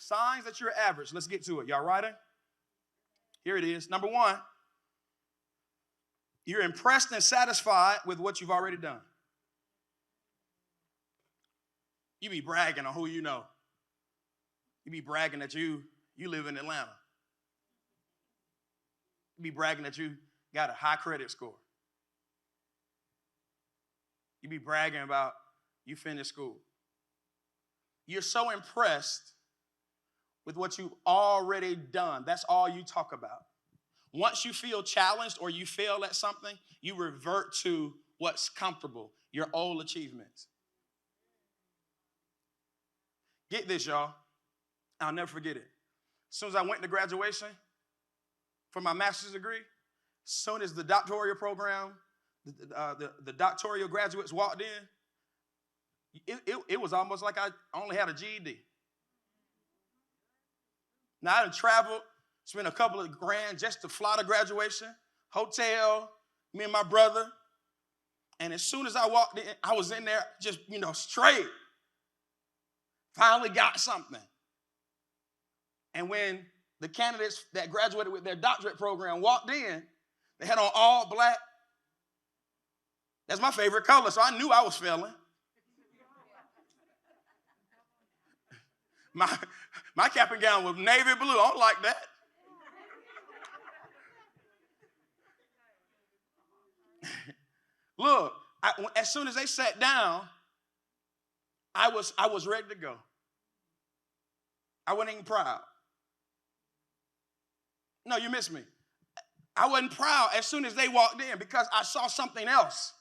Signs that you're average. Let's get to it. Y'all writing? Here it is. Number one, you're impressed and satisfied with what you've already done. You be bragging on who you know. You be bragging that you live in Atlanta. You be bragging that you got a high credit score. You be bragging about you finished school. You're so impressed with what you've already done. That's all you talk about. Once you feel challenged or you fail at something, you revert to what's comfortable, your old achievements. Get this, y'all. I'll never forget it. As soon as I went to graduation for my master's degree, as soon as the doctoral program, the doctoral graduates walked in, it was almost like I only had a GED. Now, I done traveled, spent a couple of grand just to fly to graduation, hotel, me and my brother. And as soon as I walked in, I was in there just, straight. Finally got something. And when the candidates that graduated with their doctorate program walked in, they had on all black. That's my favorite color, so I knew I was failing. My cap and gown was navy blue. I don't like that. Look, as soon as they sat down, I was ready to go. I wasn't even proud. No, you missed me. I wasn't proud as soon as they walked in because I saw something else.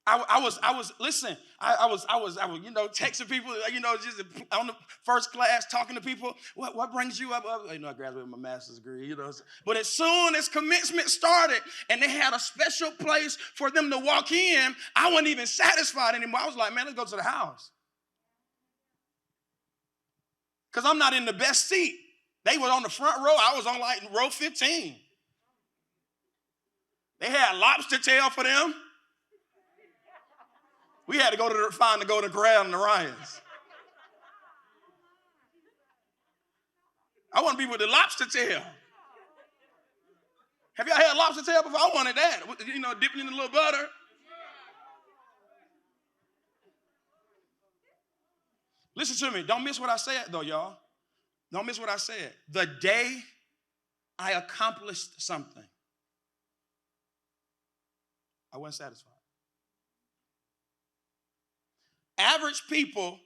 I was texting people, just on the first class, talking to people. What brings you up? I graduated with my master's degree, But as soon as commencement started and they had a special place for them to walk in, I wasn't even satisfied anymore. I was like, man, let's go to the house. Because I'm not in the best seat. They were on the front row. I was on row 15. They had lobster tail for them. We had to find the Golden Corral and the Ryans. I want to be with the lobster tail. Have y'all had lobster tail before? I wanted that. Dipping in a little butter. Listen to me. Don't miss what I said, though, y'all. Don't miss what I said. The day I accomplished something, I wasn't satisfied. Average people,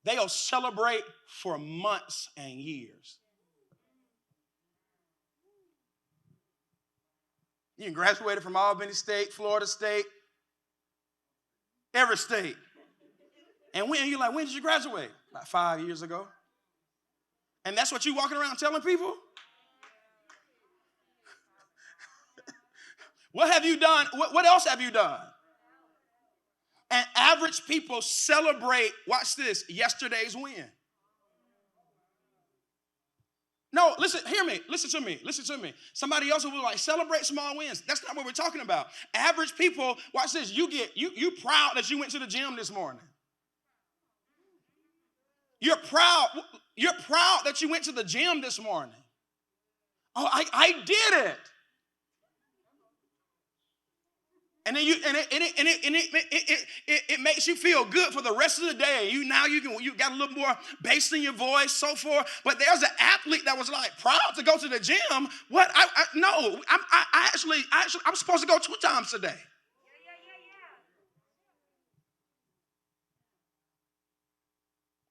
they'll celebrate for months and years. You graduated from Albany State, Florida State, every state. And when did you graduate? About 5 years ago. And that's what you walking around telling people? What have you done? What else have you done? And average people celebrate, watch this, yesterday's win. No, listen, hear me, listen to me. Somebody else will be celebrate small wins. That's not what we're talking about. Average people, watch this, you proud that you went to the gym this morning. You're proud that you went to the gym this morning. Oh, I did it. And then it makes you feel good for the rest of the day. You got a little more bass in your voice, so forth. But there's an athlete that was proud to go to the gym. What? I'm supposed to go 2 times a day.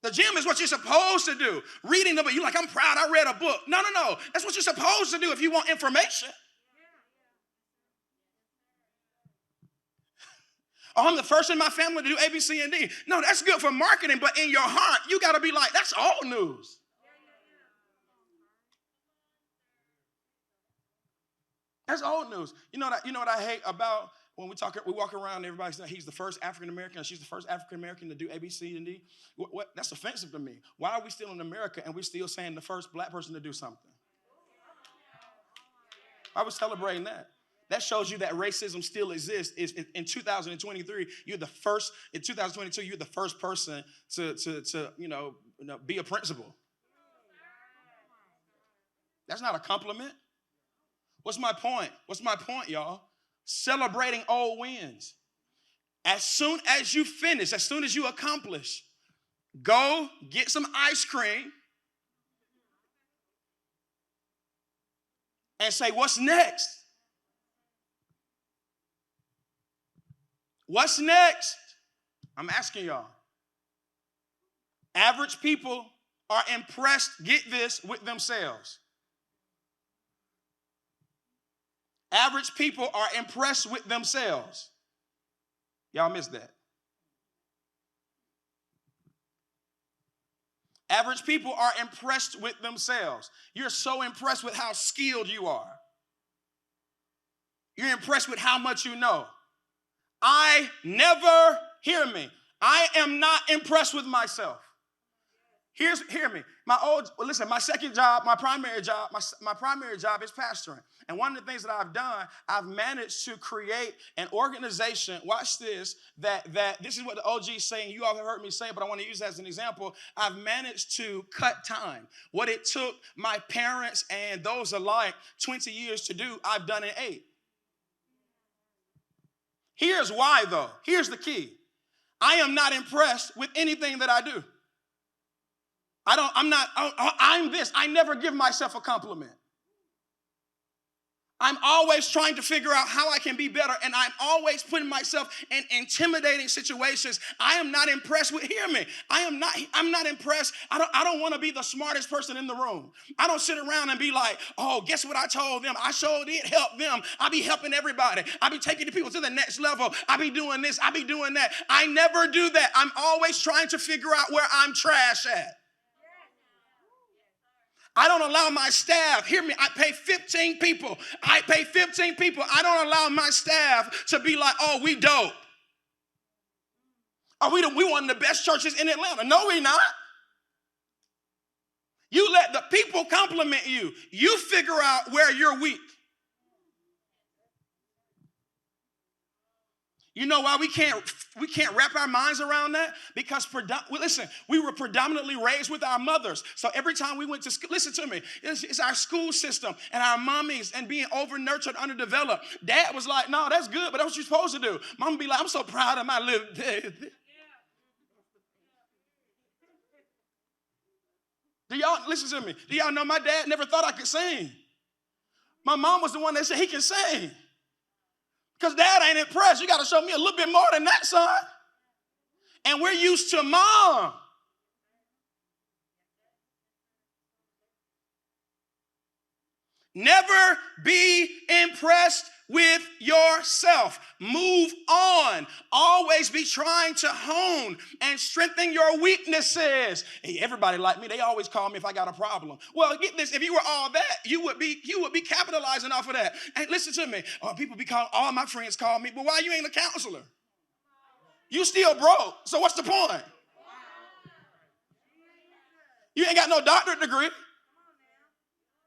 The gym is what you're supposed to do. Reading the book, you're I'm proud I read a book. No. That's what you're supposed to do if you want information. Oh, I'm the first in my family to do A, B, C, and D. No, that's good for marketing, but in your heart, you got to be that's old news. That's old news. You know what I hate about when we walk around, everybody says he's the first African-American, or she's the first African-American to do A, B, C, and D. That's offensive to me. Why are we still in America and we're still saying the first black person to do something? Why are we celebrating that? That shows you that racism still exists. In 2023, you're the first. In 2022, you're the first person to be a principal. That's not a compliment. What's my point? What's my point, y'all? Celebrating old wins. As soon as you finish, as soon as you accomplish, go get some ice cream and say, what's next? What's next? I'm asking y'all. Average people are impressed, get this, with themselves. Average people are impressed with themselves. Y'all missed that. Average people are impressed with themselves. You're so impressed with how skilled you are. You're impressed with how much you know. Hear me, I am not impressed with myself. Hear me. My second job, my primary job is pastoring. And one of the things that I've done, I've managed to create an organization, watch this, that this is what the OG is saying. You all have heard me say it, but I want to use that as an example. I've managed to cut time. What it took my parents and those alike 20 years to do, I've done in 8. Here's why, though. Here's the key. I am not impressed with anything that I do. I'm this. I never give myself a compliment. I'm always trying to figure out how I can be better, and I'm always putting myself in intimidating situations. I am not impressed with, hear me, I'm not impressed. I don't want to be the smartest person in the room. I don't sit around and be like, oh, guess what I told them? I sure did help them. I be helping everybody. I be taking the people to the next level. I be doing this. I be doing that. I never do that. I'm always trying to figure out where I'm trash at. I don't allow my staff, hear me, I pay 15 people. I don't allow my staff to be like, oh, we dope. Are we one of the best churches in Atlanta? No, we're not. You let the people compliment you. You figure out where you're weak. You know why we can't wrap our minds around that? Because we were predominantly raised with our mothers. So every time we went to school, listen to me, it's our school system and our mommies and being over-nurtured, underdeveloped. Dad was like, no, that's good, but that's what you're supposed to do. Mom would be like, I'm so proud of my little baby. Do y'all, listen to me, do y'all know my dad never thought I could sing? My mom was the one that said he can sing. Because dad ain't impressed. You got to show me a little bit more than that, son. And we're used to mom. Never be impressed with yourself. Move on. Always be trying to hone and strengthen your weaknesses. Hey, everybody like me, they always call me if I got a problem. Well, get this, if you were all that, you would be capitalizing off of that. And listen to me, all my friends call me, but why you ain't a counselor? You still broke, so what's the point? You ain't got no doctorate degree.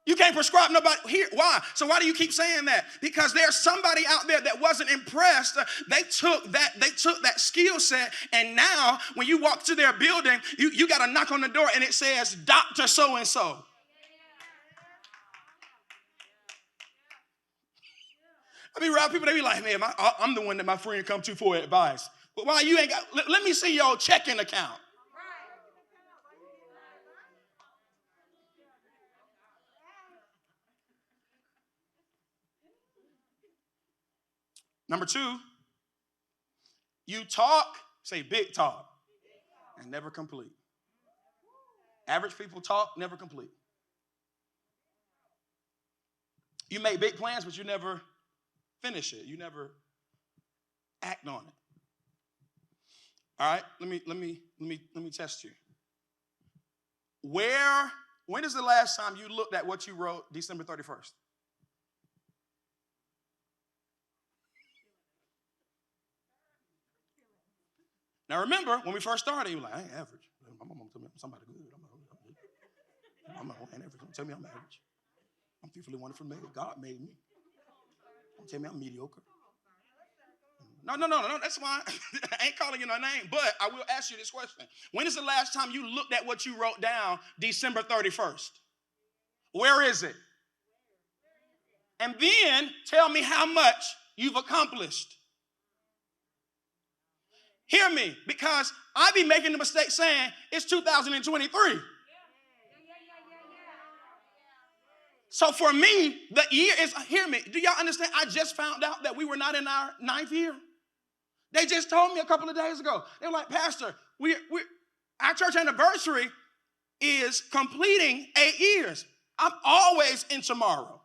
You can't prescribe nobody here. Why? So why do you keep saying that? Because there's somebody out there that wasn't impressed. They took that skill set, and now when you walk to their building, you got to knock on the door and it says Dr. So-and-so. I be around people, they be like, man, I'm the one that my friend come to for advice. But why you ain't got, let me see your checking account. Number 2, you talk, say big talk, and never complete. Average people talk, never complete. You make big plans, but you never finish it. You never act on it. All right, let me test you. When is the last time you looked at what you wrote December 31st? Now remember, when we first started, you were like, I ain't average. My mom told me I'm somebody good. I'm average. Don't tell me I'm average. I'm fearfully wonderfully made. God made me. Don't tell me I'm mediocre. No, that's fine. I ain't calling you no name, but I will ask you this question. When is the last time you looked at what you wrote down December 31st? Where is it? And then tell me how much you've accomplished. Hear me, because I be making the mistake saying it's 2023. So for me, the year is, hear me, do y'all understand? I just found out that we were not in our 9th year. They just told me a couple of days ago. They were like, Pastor, our church anniversary is completing 8 years. I'm always in tomorrow.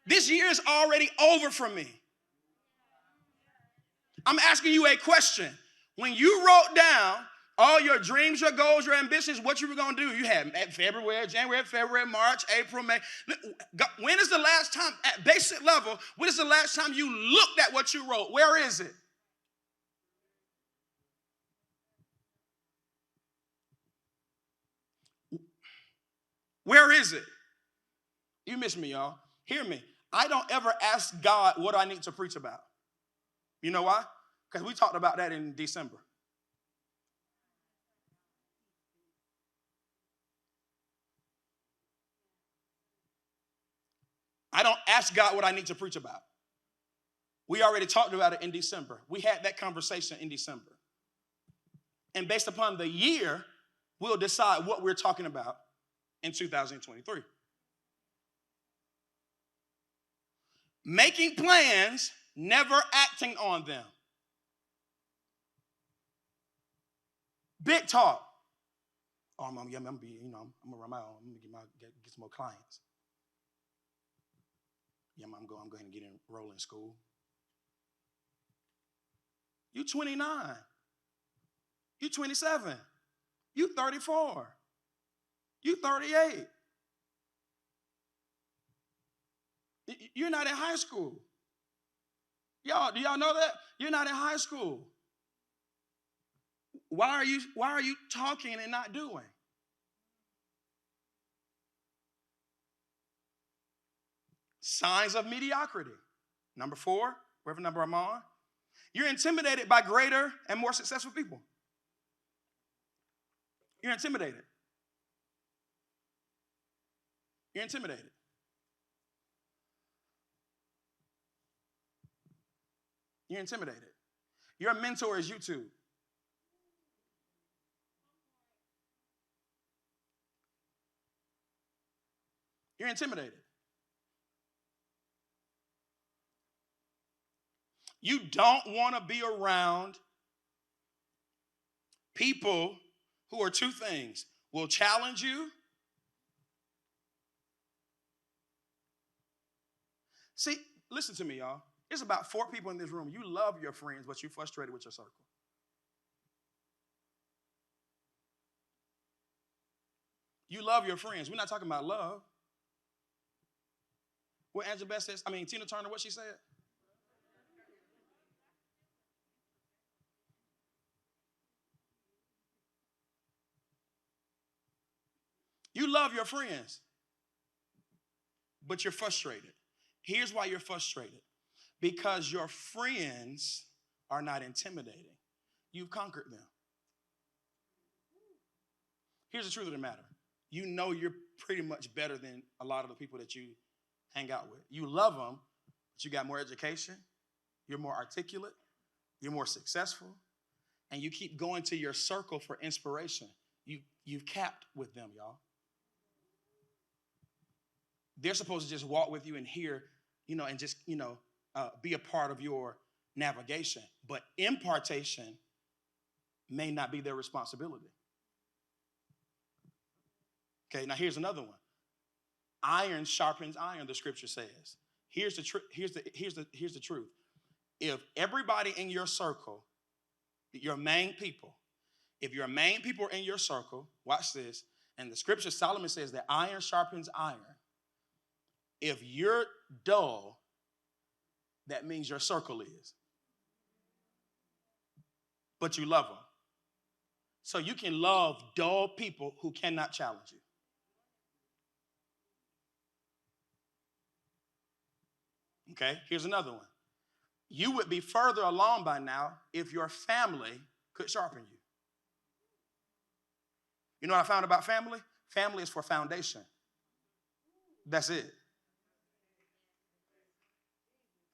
This year is already over for me. I'm asking you a question. When you wrote down all your dreams, your goals, your ambitions, what you were going to do, you had January, February, March, April, May. When is the last time, at basic level, when is the last time you looked at what you wrote? Where is it? Where is it? You miss me, y'all. Hear me. I don't ever ask God what I need to preach about. You know why? Because we talked about that in December. I don't ask God what I need to preach about. We already talked about it in December. We had that conversation in December. And based upon the year, we'll decide what we're talking about in 2023. Making plans, never acting on them. Big talk. Oh, I'm gonna run my own. I'm gonna get some more clients. Yeah, I'm going to go ahead and get enrolled in school. You 29. You 27. You 34. You 38. You're not in high school. Y'all, do y'all know that? You're not in high school. Why are you talking and not doing? Signs of mediocrity. Number 4, whatever number I'm on. You're intimidated by greater and more successful people. You're intimidated. You're intimidated. You're intimidated. Your mentor is YouTube. You're intimidated. You don't want to be around people who are 2 things. Will challenge you. See, listen to me, y'all. There's about 4 people in this room. You love your friends, but you're frustrated with your circle. You love your friends. We're not talking about love. What Angela Beth says, Tina Turner, what she said? You love your friends, but you're frustrated. Here's why you're frustrated. Because your friends are not intimidating. You've conquered them. Here's the truth of the matter. You know you're pretty much better than a lot of the people that you hang out with. You love them, but you got more education. You're more articulate. You're more successful. And you keep going to your circle for inspiration. You've capped with them, y'all. They're supposed to just walk with you and hear, and just, be a part of your navigation. But impartation may not be their responsibility. Okay, now here's another one. Iron sharpens iron, the scripture says. Here's the truth. If everybody in your circle, your main people, if your main people are in your circle, watch this, and the scripture, Solomon says that iron sharpens iron. If you're dull, that means your circle is. But you love them. So you can love dull people who cannot challenge you. Okay, here's another one. You would be further along by now if your family could sharpen you. You know what I found about family? Family is for foundation. That's it.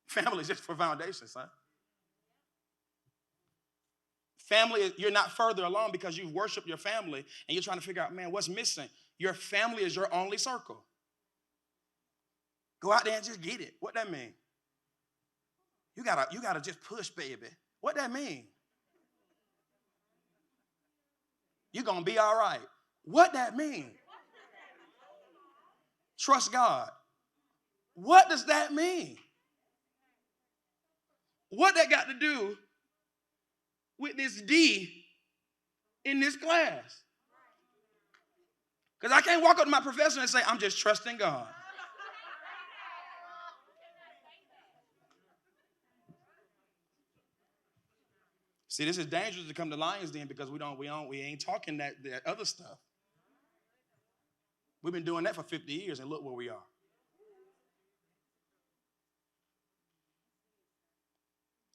Family is just for foundation, son. Family, you're not further along because you've worshiped your family and you're trying to figure out, man, what's missing? Your family is your only circle. Go out there and just get it. What that mean? You gotta just push, baby. What that mean? You're gonna be all right. What that mean? Trust God. What does that mean? What that got to do with this D in this class? Because I can't walk up to my professor and say, I'm just trusting God. See, this is dangerous to come to Lions Den because we ain't talking that other stuff. We've been doing that for 50 years and look where we are.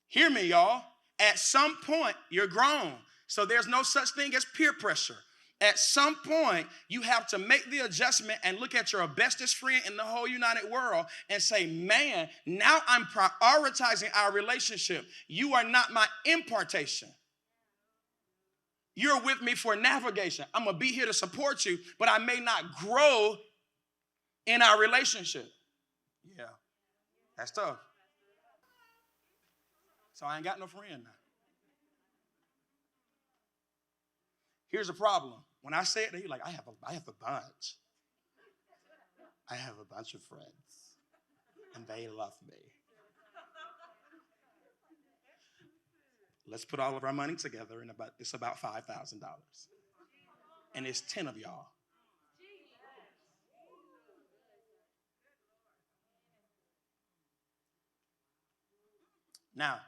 Hear me, y'all. At some point, you're grown. So there's no such thing as peer pressure. At some point, you have to make the adjustment and look at your bestest friend in the whole united world and say, man, now I'm prioritizing our relationship. You are not my impartation. You're with me for navigation. I'm going to be here to support you, but I may not grow in our relationship. Yeah, that's tough. So I ain't got no friend now. Here's the problem. When I say it, they're like, I have a bunch. I have a bunch of friends, and they love me. Let's put all of our money together, and it's about $5,000. And it's 10 of y'all. Now,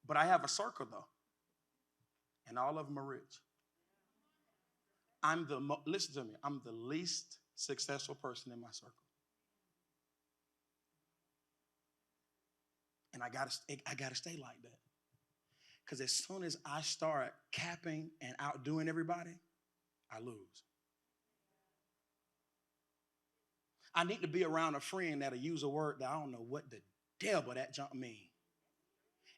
but I have a circle, though, and all of them are rich. Listen to me, I'm the least successful person in my circle. And I gotta stay like that. Because as soon as I start capping and outdoing everybody, I lose. I need to be around a friend that'll use a word that I don't know what the devil that junk mean.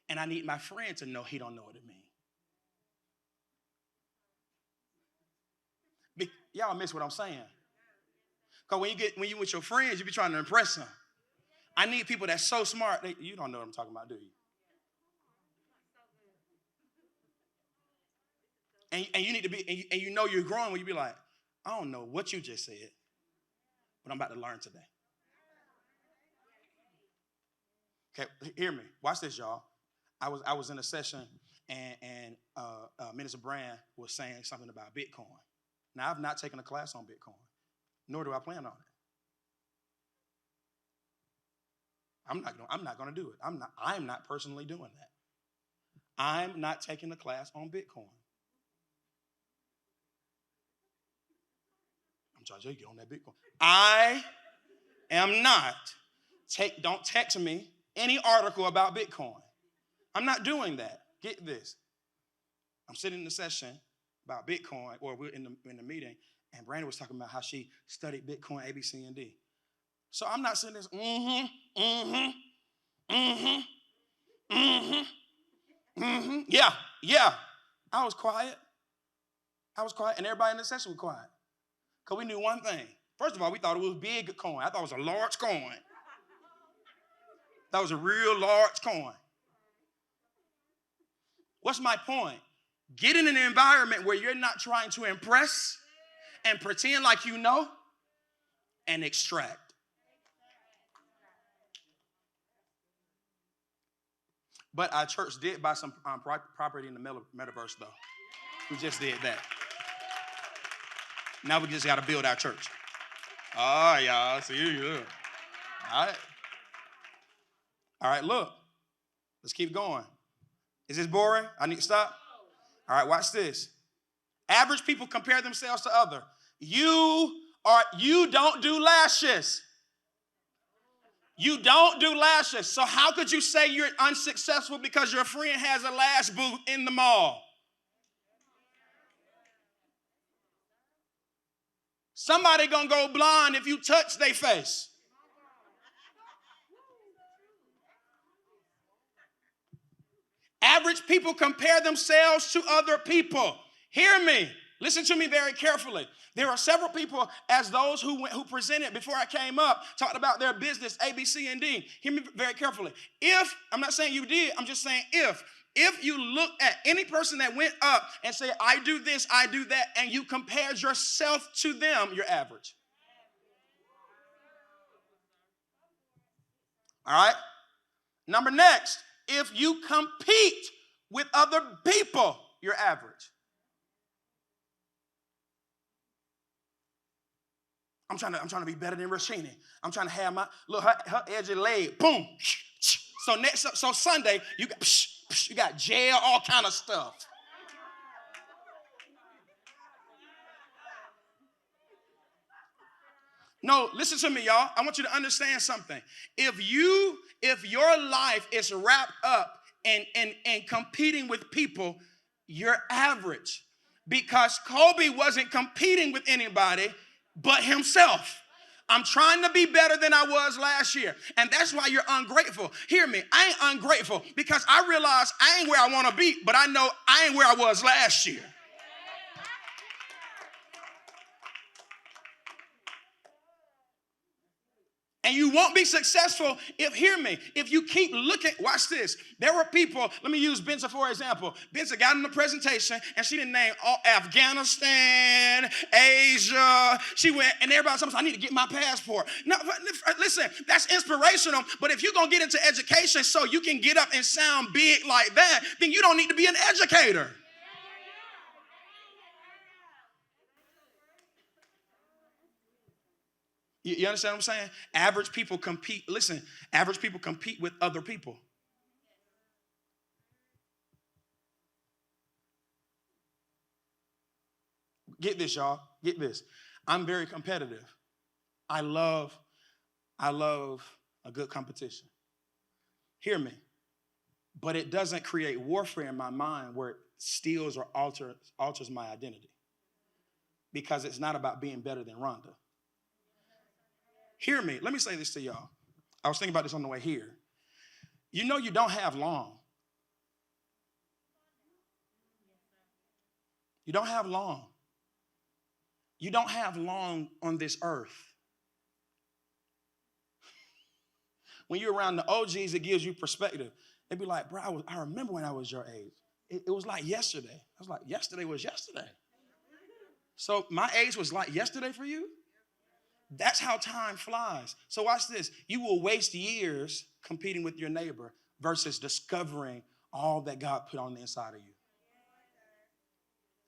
And I need my friend to know he don't know what it means. Y'all miss what I'm saying. Because when you with your friends, you be trying to impress them. I need people that's so smart, you don't know what I'm talking about, do you? And you need to be, and you know you're growing when you be like, I don't know what you just said, but I'm about to learn today. Okay, hear me. Watch this, y'all. I was in a session, and Minister Brand was saying something about Bitcoin. Now, I've not taken a class on Bitcoin, nor do I plan on it. I'm not going to do it. I'm not personally doing that. I'm not taking a class on Bitcoin. I'm trying to get on that Bitcoin. I am not. Don't text me any article about Bitcoin. I'm not doing that. Get this. I'm sitting in the session about Bitcoin, or we're in the meeting, and Brandon was talking about how she studied Bitcoin, A, B, C, and D. So I'm not sitting there, yeah. I was quiet, and everybody in the session was quiet. Because we knew one thing. First of all, we thought it was big coin. I thought it was a large coin. That was a real large coin. What's my point? Get in an environment where you're not trying to impress and pretend like you know, and extract. But our church did buy some property in the metaverse, though. We just did that. Now we just got to build our church. Oh, y'all. See you. All right, look. Let's keep going. Is this boring? I need to stop? All right, watch this. Average people compare themselves to others. You or you don't do lashes. You don't do lashes. So how could you say you're unsuccessful because your friend has a lash booth in the mall? Somebody gonna go blind if you touch their face. Average people compare themselves to other people. Hear me. Listen to me very carefully. There are several people, as those who presented before I came up, talked about their business, A, B, C, and D. Hear me very carefully. If, I'm not saying you did, I'm just saying if you look at any person that went up and said, I do this, I do that, and you compared yourself to them, you're average. All right? Number next, if you compete with other people, you're average. I'm trying to be better than Rashini. I'm trying to have my look her edgy leg. Boom. So Sunday you got gel, all kind of stuff. No, listen to me, y'all. I want you to understand something. If your life is wrapped up in competing with people, you're average. Because Kobe wasn't competing with anybody but himself. I'm trying to be better than I was last year. And that's why you're ungrateful. Hear me. I ain't ungrateful because I realize I ain't where I want to be, but I know I ain't where I was last year. And you won't be successful if you keep looking. Watch this. There were people, let me use Benza for example. Benza got in the presentation and she didn't name all Afghanistan, Asia. She went and everybody told me, I need to get my passport. No, listen, that's inspirational. But if you're going to get into education so you can get up and sound big like that, then you don't need to be an educator. You understand what I'm saying? Average people compete. Listen, average people compete with other people. Get this, y'all. Get this. I'm very competitive. I love a good competition. Hear me. But it doesn't create warfare in my mind where it steals or alters my identity. Because it's not about being better than Rhonda. Hear me. Let me say this to y'all. I was thinking about this on the way here. You know you don't have long. You don't have long. You don't have long on this earth. When you're around the OGs, it gives you perspective. They'd be like, bro, I remember when I was your age. It was like yesterday. I was like, yesterday was yesterday. So my age was like yesterday for you? That's how time flies. So watch this. You will waste years competing with your neighbor versus discovering all that God put on the inside of you.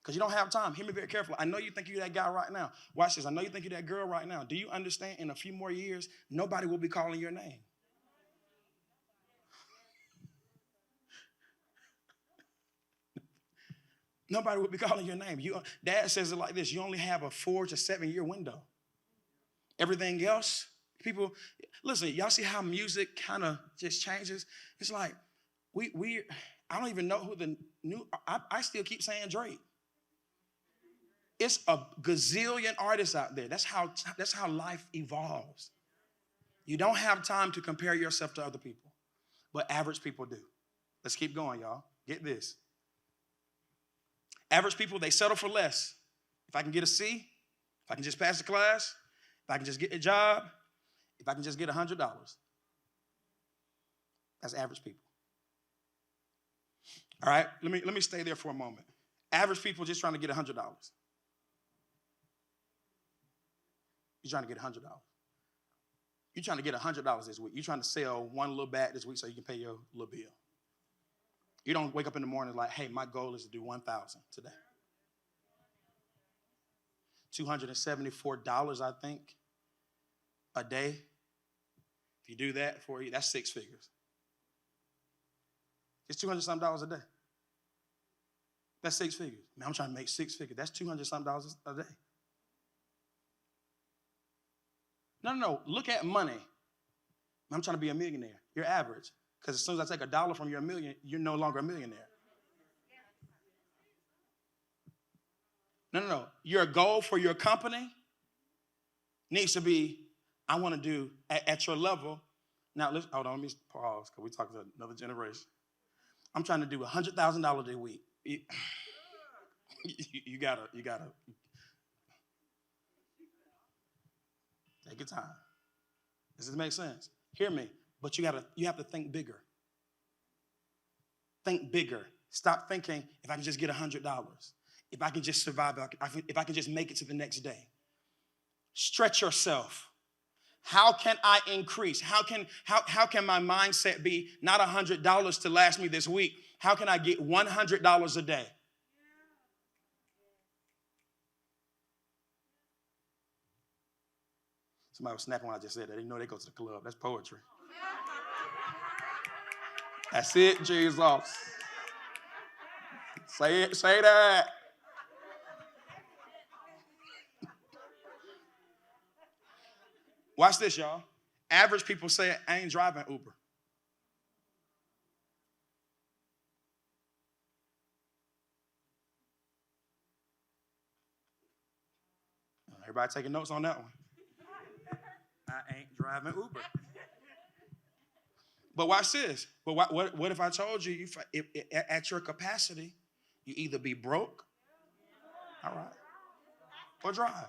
Because you don't have time. Hear me very carefully. I know you think you're that guy right now. Watch this. I know you think you're that girl right now. Do you understand in a few more years, nobody will be calling your name? Nobody will be calling your name. Dad says it like this. You only have a 4 to 7 year window. Everything else, people, listen, y'all see how music kind of just changes? It's like, I don't even know who the new, I still keep saying Drake. It's a gazillion artists out there. That's how life evolves. You don't have time to compare yourself to other people, but average people do. Let's keep going, y'all. Get this. Average people, they settle for less. If I can get a C, if I can just pass the class, if I can just get a job, if I can just get $100, that's average people. All right, let me stay there for a moment. Average people just trying to get $100. You're trying to get $100. You're trying to get $100 this week. You're trying to sell one little bag this week so you can pay your little bill. You don't wake up in the morning like, hey, my goal is to do 1,000 today. $274, I think, a day. If you do that for you, that's 6 figures. It's $200-something a day. That's 6 figures. Man, I'm trying to make 6 figures. That's $200-something a day. No. Look at money. I'm trying to be a millionaire. You're average. Because as soon as I take $1 from your million, you're no longer a millionaire. No. Your goal for your company needs to be, I want to do at your level. Now, hold on, let me pause because we're talking to another generation. I'm trying to do $100,000 a week. You gotta take your time. Does this make sense? Hear me, but you have to think bigger. Think bigger. Stop thinking, if I can just get $100, if I can just survive, if I can just make it to the next day. Stretch yourself. How can I increase? How can my mindset be not $100 to last me this week? How can I get $100 a day? Somebody was snapping when I just said that. They didn't know they go to the club. That's poetry. That's it, Jesus. Say it, say that. Watch this, y'all. Average people say, I ain't driving Uber. Everybody taking notes on that one. I ain't driving Uber. But watch this. But what if I told you, if at your capacity, you either be broke, all right, or drive.